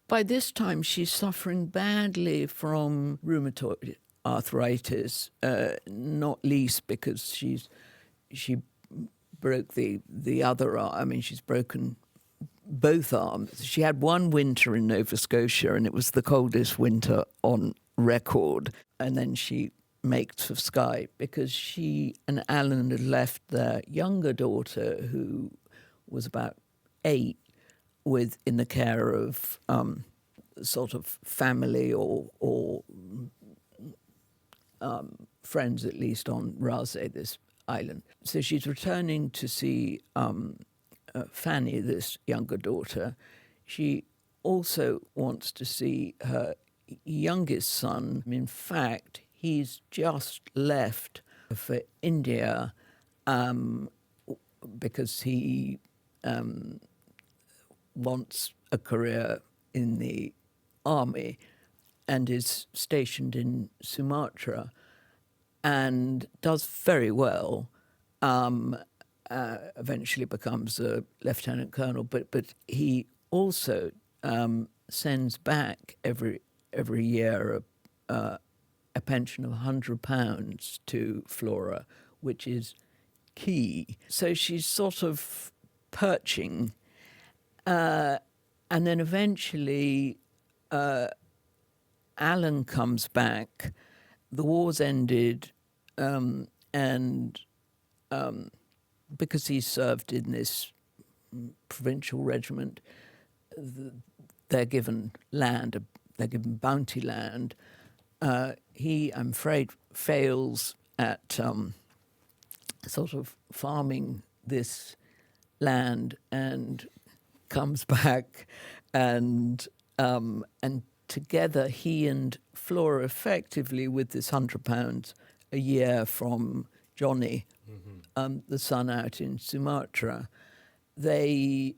By this time, she's suffering badly from rheumatoid arthritis, not least because she broke the other arm. I mean, she's broken both arms. She had one winter in Nova Scotia, and it was the coldest winter on record. And then she makes for Skye because she and Alan had left their younger daughter, who was about 8, in the care of sort of family or friends, at least on Rasay, this island. So she's returning to see Fanny, this younger daughter. She also wants to see her youngest son. In fact, he's just left for India because he wants a career in the army and is stationed in Sumatra and does very well. Eventually becomes a lieutenant colonel, but he also sends back every year a pension of £100 to Flora, which is key. So she's sort of perching. And then eventually Alan comes back. The war's ended, and because he served in this provincial regiment, they're given land, they're given bounty land. He, I'm afraid, fails at sort of farming this land and comes back, and together he and Flora, effectively with this £100 a year from Johnny, the son out in Sumatra, they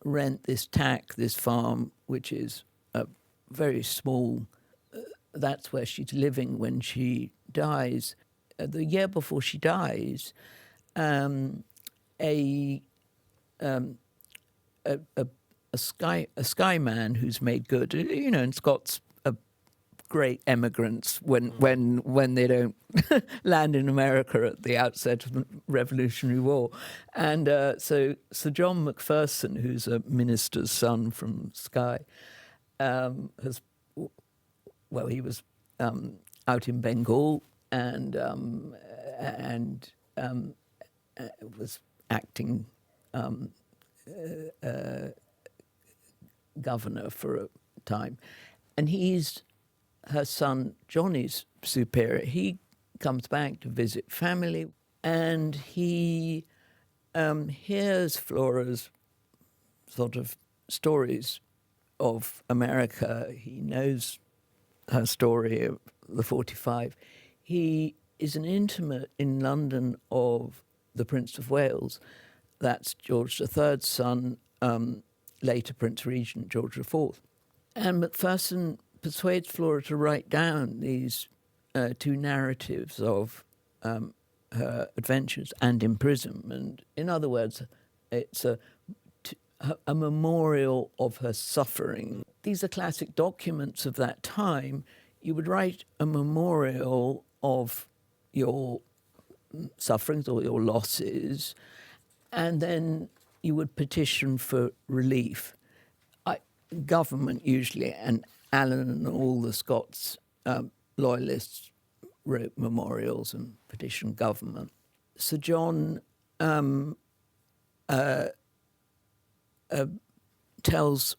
rent this farm, which is a very small. That's where she's living when she dies. The year before she dies, a Skyman who's made good, and Scots are great emigrants when they don't land in America at the outset of the Revolutionary War. And so Sir John Macpherson, who's a minister's son from Skye, he was out in Bengal and was acting governor for a time. And he's her son Johnny's superior. He comes back to visit family, and he hears Flora's sort of stories of America. He knows her story of the 45. He is an intimate in London of the Prince of Wales. That's George III's son, later Prince Regent George IV. And Macpherson persuades Flora to write down these two narratives of her adventures and imprisonment. In other words, it's a memorial of her suffering. These are classic documents of that time. You would write a memorial of your sufferings or your losses, and then you would petition for relief. Government usually, and Alan and all the Scots loyalists wrote memorials and petitioned government. Sir John tells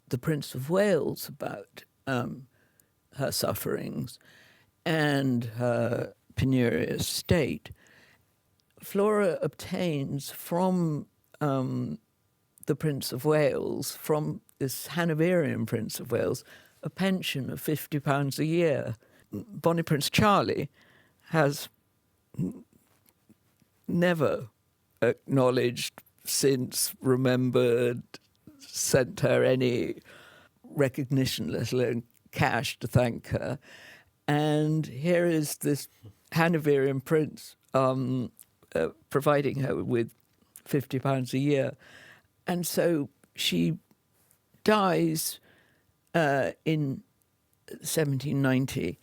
the Prince of Wales about her sufferings and her penurious state. Flora obtains from the Prince of Wales, from this Hanoverian Prince of Wales, a pension of £50 a year. Bonnie Prince Charlie has never acknowledged, since remembered, sent her any recognition, let alone cash, to thank her. And here is this Hanoverian prince providing her with £50 a year. And so she dies in 1790.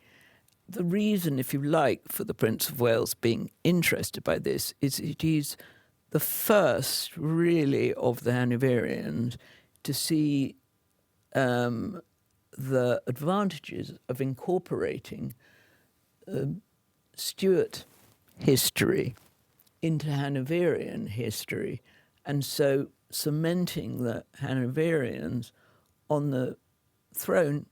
The reason, if you like, for the Prince of Wales being interested by this is that he's the first, really, of the Hanoverians to see the advantages of incorporating Stuart history into Hanoverian history, and so cementing the Hanoverians on the throne